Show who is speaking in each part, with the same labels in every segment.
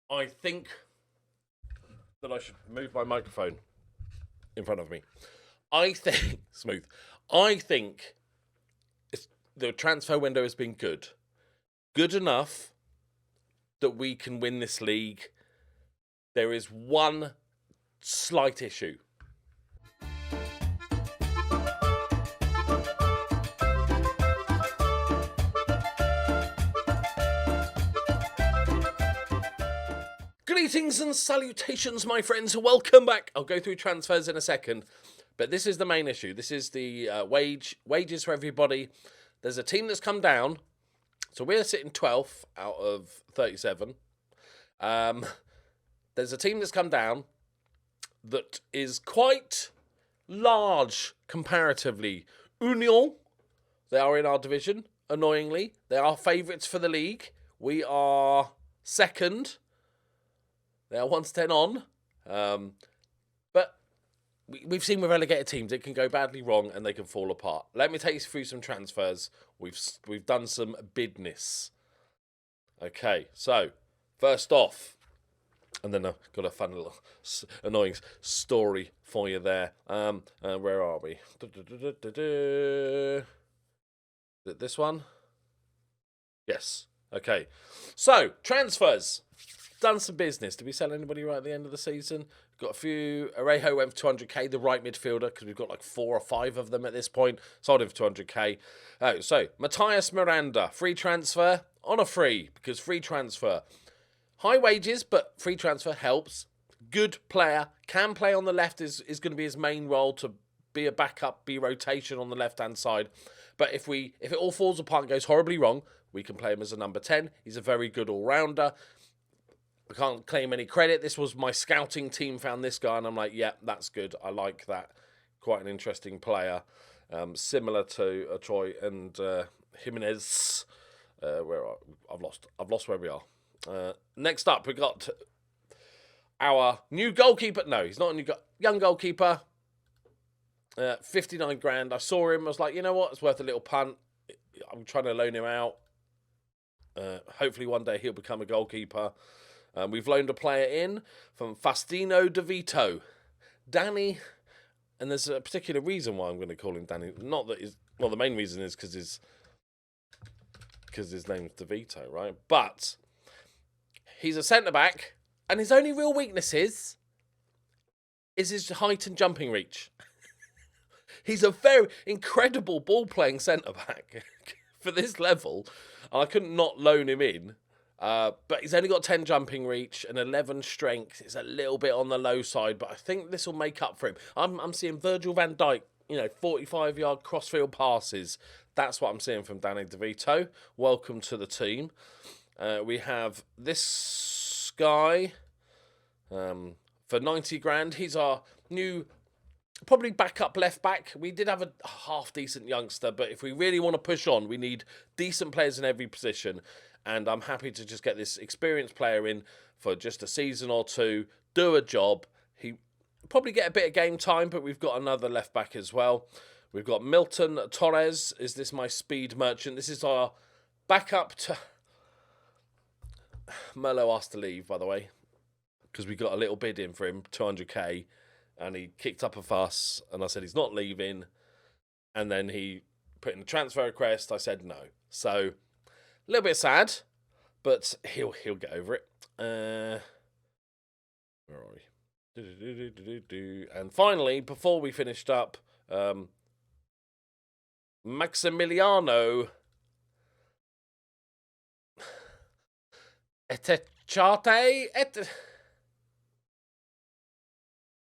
Speaker 1: I think that I should move my microphone in front of me. I think smooth. I think the transfer window has been good enough that we can win this league. There is one slight issue. Greetings and salutations, my friends. Welcome back. I'll go through transfers in a second, but this is the main issue. This is the wages for everybody. There's a team that's come down, so we're sitting 12th out of 37. There's a team that's come down that is quite large comparatively. Union, they are in our division, annoyingly. They are favourites for the league. We are second. They are 1 to 10 on. But we've seen with relegated teams, it can go badly wrong and they can fall apart. Let me take you through some transfers. We've done some bidness. Okay, so first off, and then I've got a fun little annoying story for you there. Where are we? This one? Yes. Okay. So, transfers. Done some business. Did we sell anybody right at the end of the season? Got a few. Arejo went for 200k, the right midfielder, because we've got like 4 or 5 of them at this point. Sold him for 200k. Oh, so Matthias Miranda, free transfer on a free, because free transfer. High wages, but free transfer helps. Good player. Can play on the left is going to be his main role, to be a backup, be rotation on the left-hand side. But if it all falls apart and goes horribly wrong, we can play him as a number 10. He's a very good all-rounder. I can't claim any credit. This was my scouting team found this guy, and I'm like, yeah, that's good. I like that. Quite an interesting player. Similar to Troy and Jimenez. I've lost where we are. Next up, we got our new goalkeeper. No, he's not a new young goalkeeper. 59 grand. I saw him. I was like, you know what? It's worth a little punt. I'm trying to loan him out. Hopefully one day he'll become a goalkeeper. We've loaned a player in from Faustino De Vito. Danny, and there's a particular reason why I'm going to call him Danny. The main reason is because his name's De Vito, right? But he's a centre-back, and his only real weakness is his height and jumping reach. He's a very incredible ball-playing centre-back for this level, and I couldn't not loan him in. But he's only got 10 jumping reach and 11 strength. It's a little bit on the low side, but I think this will make up for him. I'm seeing Virgil van Dijk, 45-yard crossfield passes. That's what I'm seeing from Danny De Vito. Welcome to the team. We have this guy for 90 grand. He's our new, probably backup left back. We did have a half-decent youngster, but if we really want to push on, we need decent players in every position. And I'm happy to just get this experienced player in for just a season or two, do a job. He probably get a bit of game time, but we've got another left back as well. We've got Milton Torres. Is this my speed merchant? This is our backup to... Merlo asked to leave, by the way, because we got a little bid in for him, 200k, and he kicked up a fuss, and I said he's not leaving. And then he put in a transfer request. I said no. So... a little bit sad, but he'll get over it. Where are we? And finally, before we finished up, Maximiliano Etechate.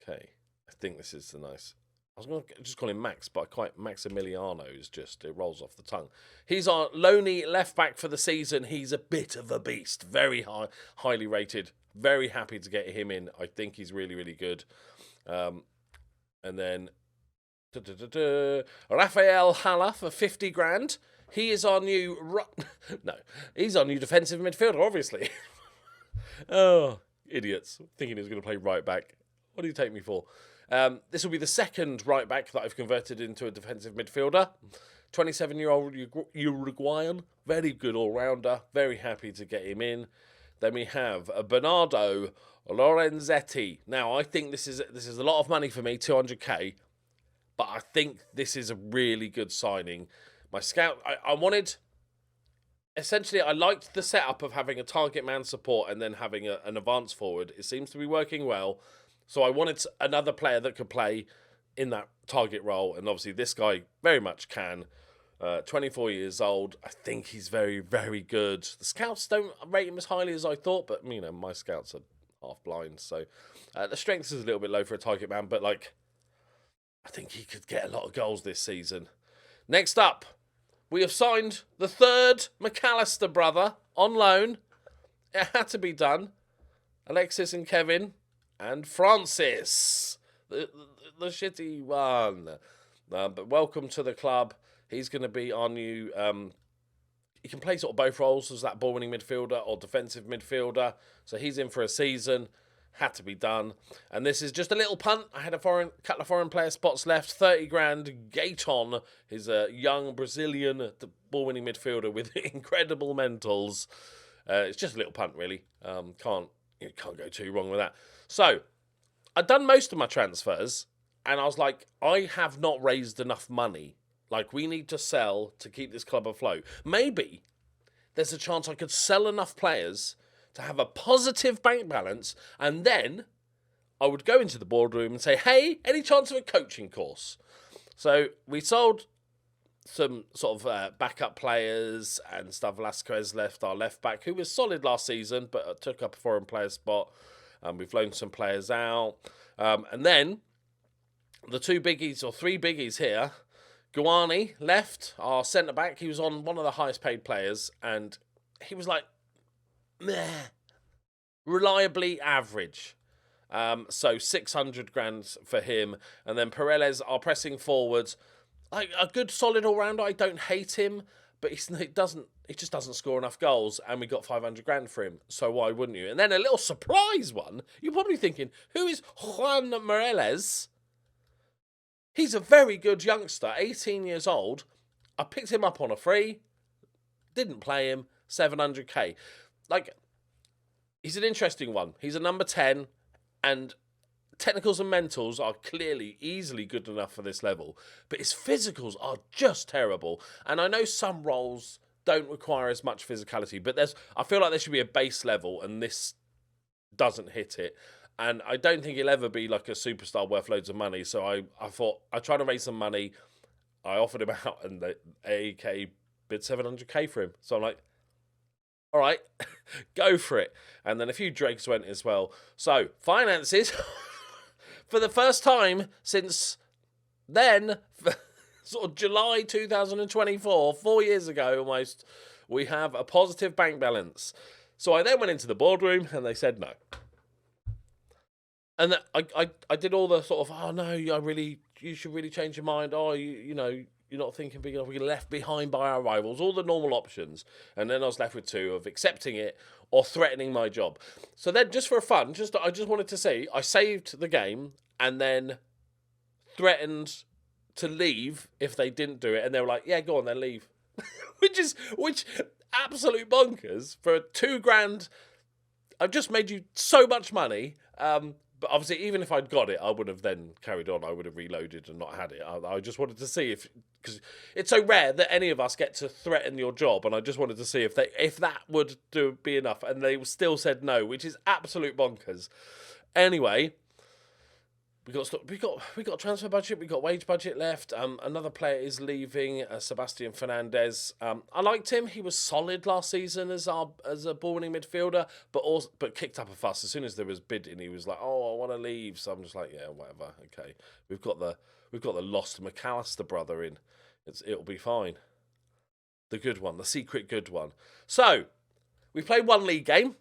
Speaker 1: Okay, I think this is the nice. I was going to just call him Max, but Maximiliano is just, it rolls off the tongue. He's our lonely left back for the season. He's a bit of a beast. Very highly rated. Very happy to get him in. I think he's really, really good. And then Rafael Halla for 50 grand. He is our new... he's our new defensive midfielder, obviously. Oh, idiots. Thinking he was going to play right back. What do you take me for? This will be the second right back that I've converted into a defensive midfielder. 27-year-old Uruguayan, very good all-rounder. Very happy to get him in. Then we have Bernardo Lorenzetti. Now, I think this is a lot of money for me, 200k, but I think this is a really good signing. My scout, I wanted... Essentially, I liked the setup of having a target man support and then having an advance forward. It seems to be working well. So I wanted another player that could play in that target role. And obviously, this guy very much can. 24 years old. I think he's very, very good. The scouts don't rate him as highly as I thought. But, you know, my scouts are half blind. So the strength is a little bit low for a target man. But, like, I think he could get a lot of goals this season. Next up. We have signed the third McAllister brother on loan. It had to be done. Alexis and Kevin and Francis. The shitty one. But welcome to the club. He's going to be our new... he can play sort of both roles as that ball-winning midfielder or defensive midfielder. So he's in for a season. Had to be done. And this is just a little punt. I had a couple of foreign player spots left. 30 grand. Gaeton is a young Brazilian ball-winning midfielder with incredible mentals. It's just a little punt, really. Can't go too wrong with that. So, I'd done most of my transfers. And I was like, I have not raised enough money. Like, we need to sell to keep this club afloat. Maybe there's a chance I could sell enough players to have a positive bank balance, and then I would go into the boardroom and say, hey, any chance of a coaching course? So we sold some sort of backup players and stuff. Lasquez left, our left back, who was solid last season, but took up a foreign player spot. We've loaned some players out. And then the three biggies here, Guani left, our centre-back. He was on one of the highest paid players, and he was like, meh, reliably average. So 600 grand for him. And then Paredes, our pressing forwards, like a good solid all-rounder. I don't hate him, but he just doesn't score enough goals, and we got 500 grand for him. So why wouldn't you? And then a little surprise one. You're probably thinking, who is Juan Moreles? He's a very good youngster, 18 years old. I picked him up on a free, didn't play him, 700k. Like, he's an interesting one. He's a number 10, and technicals and mentals are clearly easily good enough for this level, but his physicals are just terrible. And I know some roles don't require as much physicality, but I feel like there should be a base level, and this doesn't hit it. And I don't think he'll ever be like a superstar worth loads of money. So I thought I'd try to raise some money. I offered him out, and the AEK bid 700k for him. So I'm like, all right, go for it. And then a few dregs went as well. So, finances, for the first time since then, sort of July 2024, 4 years ago almost, we have a positive bank balance. So I then went into the boardroom and they said no. And I did all the sort of, oh no, you should really change your mind. Oh, you know, you're not thinking big enough. We're left behind by our rivals. All the normal options. And then I was left with two of accepting it or threatening my job. So then, just for fun, I just wanted to say, I saved the game and then threatened to leave if they didn't do it. And they were like, yeah, go on then, leave. which absolute bonkers for $2,000. I've just made you so much money. But obviously, even if I'd got it, I would have then carried on. I would have reloaded and not had it. I just wanted to see because it's so rare that any of us get to threaten your job, and I just wanted to see if that would be enough. And they still said no, which is absolute bonkers. Anyway, we got transfer budget, we got wage budget left. Another player is leaving, Sebastian Fernandez. I liked him. He was solid last season as a ball-winning midfielder, but kicked up a fuss as soon as there was bidding. He was like, "Oh, I want to leave." So I'm just like, "Yeah, whatever. Okay, we've got the lost McAllister brother in. It'll be fine. The good one, the secret good one." So we played one league game.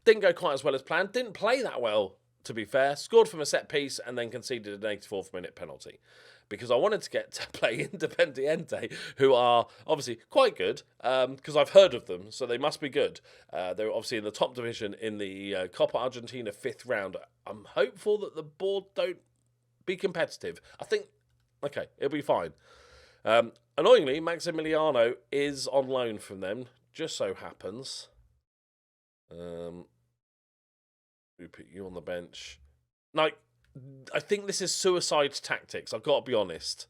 Speaker 1: Didn't go quite as well as planned. Didn't play that well, to be fair. Scored from a set piece and then conceded an 84th minute penalty because I wanted to get to play Independiente, who are obviously quite good because I've heard of them, so they must be good. They're obviously in the top division in the Copa Argentina 5th round. I'm hopeful that the board don't be competitive. I think, okay, it'll be fine. Annoyingly, Maximiliano is on loan from them, just so happens. We put you on the bench. Like, I think this is suicide tactics. I've got to be honest,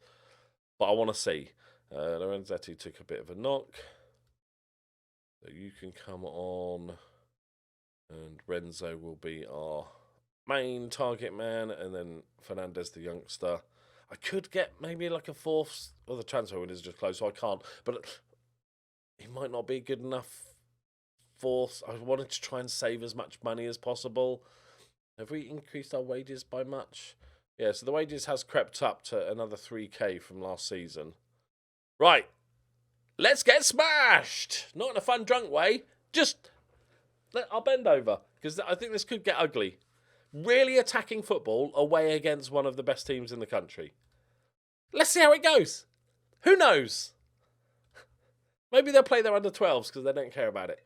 Speaker 1: but I want to see. Lorenzetti took a bit of a knock, so you can come on, and Renzo will be our main target man, and then Fernandez the youngster. I could get maybe like a fourth, or the transfer window is just closed, so I can't. But he might not be good enough fourth. I wanted to try and save as much money as possible. Have we increased our wages by much? Yeah, so the wages has crept up to another 3K from last season. Right, let's get smashed. Not in a fun, drunk way. Just, I'll bend over, because I think this could get ugly. Really attacking football away against one of the best teams in the country. Let's see how it goes. Who knows? Maybe they'll play their under-12s because they don't care about it.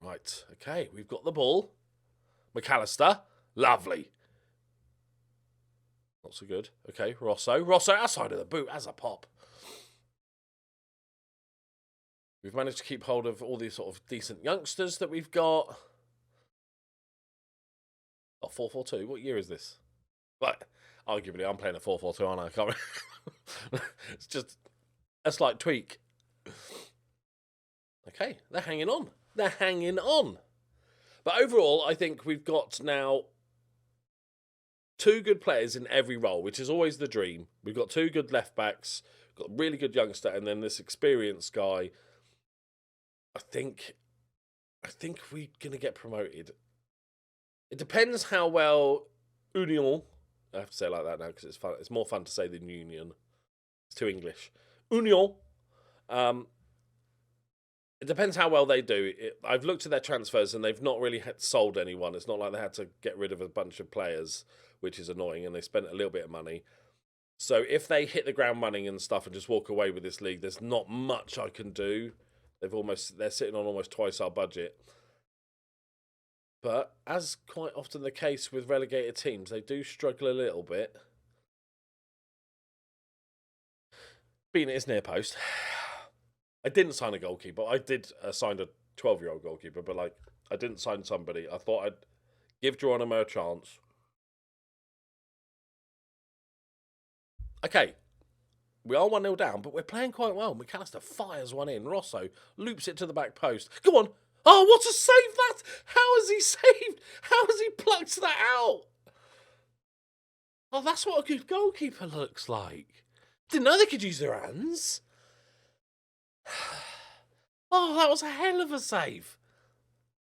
Speaker 1: Right, okay, we've got the ball. McAllister, lovely. Not so good. Okay, Rosso outside of the boot as a pop. We've managed to keep hold of all these sort of decent youngsters that we've got. Oh, 4-4-2. What year is this? Right, arguably, I'm playing a 4-4-2, aren't I? I can't remember. It's just a slight tweak. Okay, they're hanging on. They're hanging on. But overall, I think we've got now 2 good players in every role, which is always the dream. We've got 2 good left backs, got a really good youngster, and then this experienced guy. I think we're going to get promoted. It depends how well Union, I have to say it like that now because it's fun. It's more fun to say than Union. It's too English. Union. It depends how well they do. I've looked at their transfers and they've not really sold anyone. It's not like they had to get rid of a bunch of players, which is annoying, and they spent a little bit of money. So if they hit the ground running and stuff and just walk away with this league, there's not much I can do. They're sitting on almost twice our budget. But as quite often the case with relegated teams, they do struggle a little bit. Being at his near post. I didn't sign a goalkeeper. I did sign a 12-year-old goalkeeper, but like I didn't sign somebody. I thought I'd give Geronimo a chance. Okay. We are 1-0 down, but we're playing quite well. McAllister fires one in. Rosso loops it to the back post. Go on. Oh, what a save that! How has he saved? How has he plucked that out? Oh, that's what a good goalkeeper looks like. Didn't know they could use their hands. Oh, that was a hell of a save.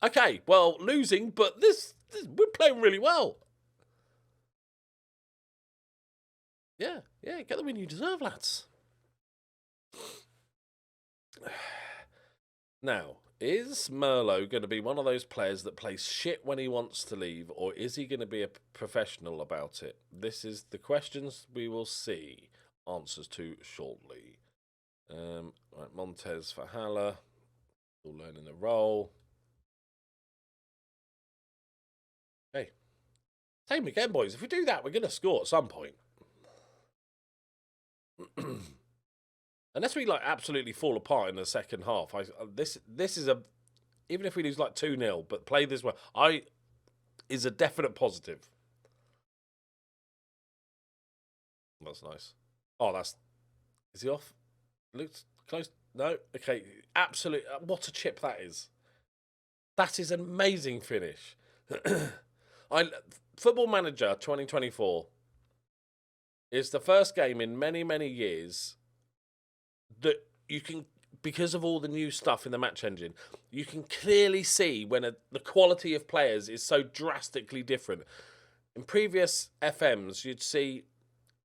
Speaker 1: Okay, well, losing, but this we're playing really well. Yeah, get the win you deserve, lads. Now, is Merlot going to be one of those players that plays shit when he wants to leave, or is he going to be a professional about it? This is the questions we will see answers to shortly. Right, Montez for Haller. Still learning the role. Okay. Same again, boys. If we do that, we're going to score at some point. Unless we like absolutely fall apart in the second half. This is a, even if we lose like 2-0, but play this well, is a definite positive. That's nice. Oh, is he off? Looks close. No, okay. Absolute. What a chip that is. That is an amazing finish. Football Manager 2024 is the first game in many, many years that you can, because of all the new stuff in the match engine, you can clearly see when the quality of players is so drastically different. In previous FMs, you'd see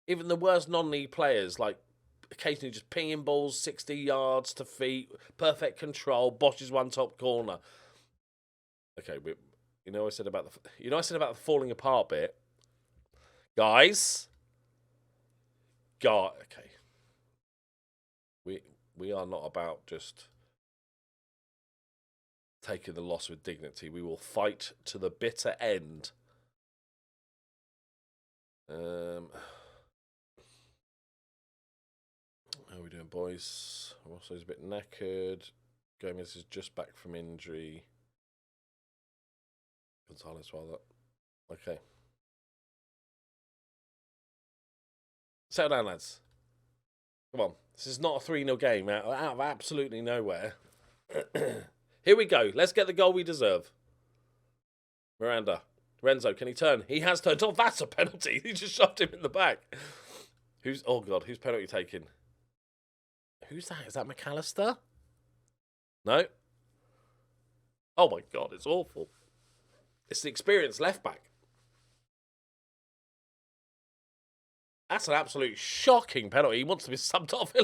Speaker 1: even the worst non-league players, like occasionally just pinging balls 60 yards to feet, perfect control, Bosch's one top corner. Okay, I said about the falling apart bit, guys. Okay. We are not about just taking the loss with dignity. We will fight to the bitter end. How are we doing, boys? Rosso's a bit knackered. Gomez is just back from injury. Gonzalez, rather. Okay. Settle down, lads. Come on. This is not a 3-0 game out of absolutely nowhere. Here we go. Let's get the goal we deserve. Miranda. Renzo, can he turn? He has turned. Oh, that's a penalty. He just shoved him in the back. Oh, God. Who's penalty taking? Who's that? Is that McAllister? No. Oh, my God. It's awful. It's the experienced left back. That's an absolute shocking penalty. He wants to be subbed off.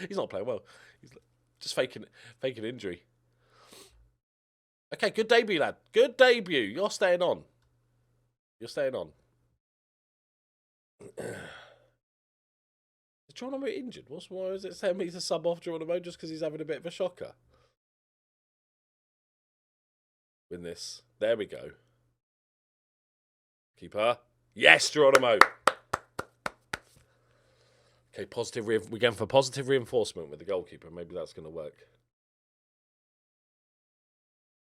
Speaker 1: He's not playing well. He's just faking injury. Okay, good debut, lad. Good debut. You're staying on. You're staying on. Is Geronimo injured? Why is it saying me to sub off Geronimo just because he's having a bit of a shocker? Win this. There we go. Keeper. Yes, Geronimo. Okay, we're going for positive reinforcement with the goalkeeper. Maybe that's going to work.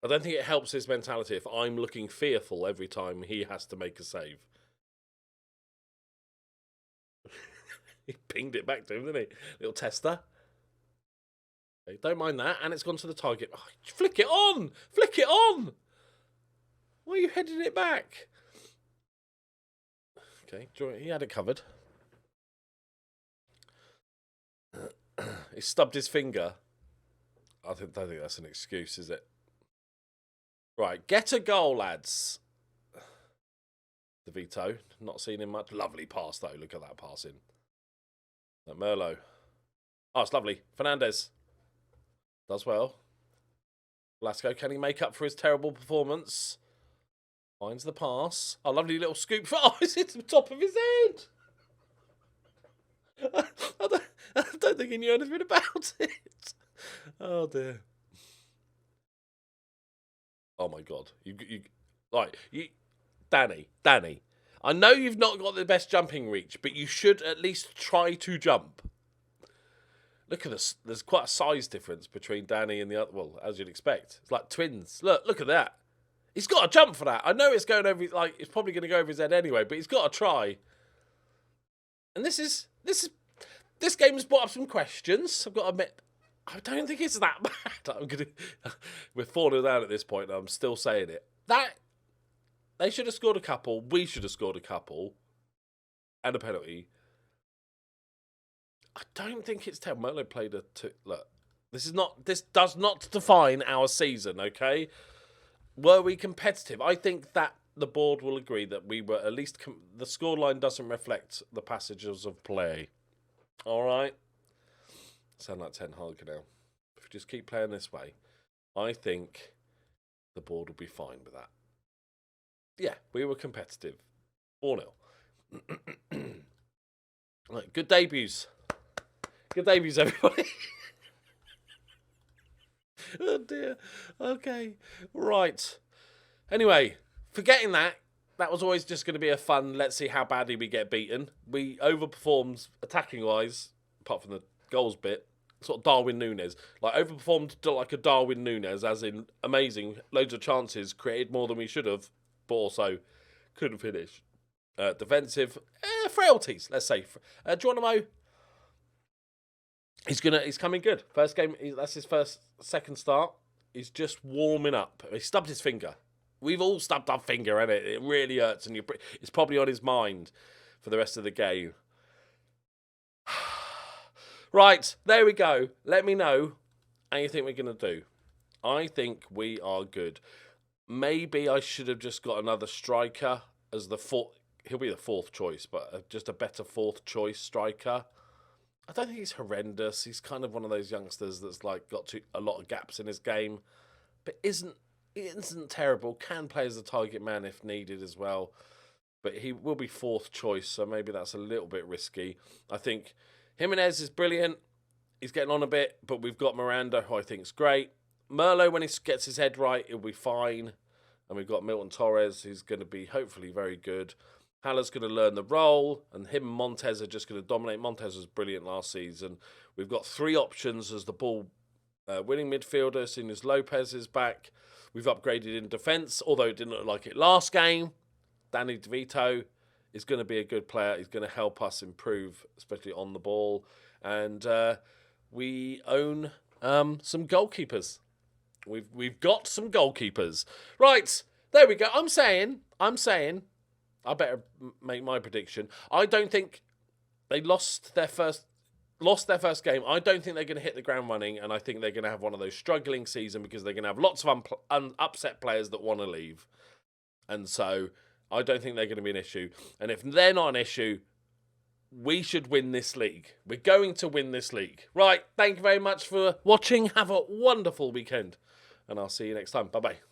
Speaker 1: I don't think it helps his mentality if I'm looking fearful every time he has to make a save. He pinged it back to him, didn't he? Little tester. Okay, don't mind that. And it's gone to the target. Oh, flick it on! Flick it on! Why are you heading it back? Okay, he had it covered. He stubbed his finger. I don't think that's an excuse, is it? Right, get a goal, lads. De Vito, not seen him much. Lovely pass, though. Look at that passing. That Merlo. Oh, it's lovely. Fernandez. Does well. Velasco, can he make up for his terrible performance? Finds the pass. Oh, lovely little scoop. Oh, it's hit the top of his head. I don't think he knew anything about it. Oh, dear. Oh, my God. Danny. I know you've not got the best jumping reach, but you should at least try to jump. Look at this. There's quite a size difference between Danny and the other. Well, as you'd expect. It's like twins. Look at that. He's got to jump for that. I know it's going over, it's probably going to go over his head anyway, but he's got to try. And this game has brought up some questions. I've got to admit, I don't think it's that bad. We're 4-0 down at this point, and I'm still saying it. They should have scored a couple. We should have scored a couple. And a penalty. I don't think it's terrible. Merlo played a two. Look, this does not define our season, okay? Were we competitive? I think that the board will agree that we were at least... the scoreline doesn't reflect the passages of play. All right? Sound like Ten Hag now. If we just keep playing this way, I think the board will be fine with that. Yeah, we were competitive. 4-0. Right, good debuts. Good debuts, everybody. Oh, dear. Okay. Right. Anyway, forgetting that was always just going to be a fun, let's see how badly we get beaten. We overperformed attacking-wise, apart from the goals bit. Sort of Darwin Núñez. Overperformed like a Darwin Núñez, as in amazing, loads of chances, created more than we should have, but also couldn't finish. Defensive frailties, let's say. Geronimo, he's coming good. First game, that's his second start. He's just warming up. He stubbed his finger. We've all stubbed our finger, and it really hurts, and it's probably on his mind for the rest of the game. Right, there we go. Let me know how you think we're going to do. I think we are good. Maybe I should have just got another striker as the fourth. He'll be the fourth choice, but just a better fourth choice striker. I don't think he's horrendous. He's kind of one of those youngsters that's got a lot of gaps in his game, but isn't terrible. Can play as a target man if needed as well, but he will be fourth choice, so maybe that's a little bit risky. I think Jimenez is brilliant. He's getting on a bit, but we've got Miranda, who I think is great. Merlo, when he gets his head right, he'll be fine. And we've got Milton Torres, who's going to be hopefully very good. Haller's going to learn the role, and him and Montez are just going to dominate. Montez was brilliant last season. We've got 3 options as the ball winning midfielder as soon as Lopez is back. We've upgraded in defence, although it didn't look like it last game. Danny DeVito is going to be a good player. He's going to help us improve, especially on the ball. And we own some goalkeepers. We've got some goalkeepers. Right, there we go. I'm saying, I better make my prediction. I don't think they lost their first game. I don't think they're going to hit the ground running, and I think they're going to have one of those struggling seasons because they're going to have lots of upset players that want to leave. And so I don't think they're going to be an issue. And if they're not an issue, we should win this league. We're going to win this league. Right, thank you very much for watching. Have a wonderful weekend, and I'll see you next time. Bye-bye.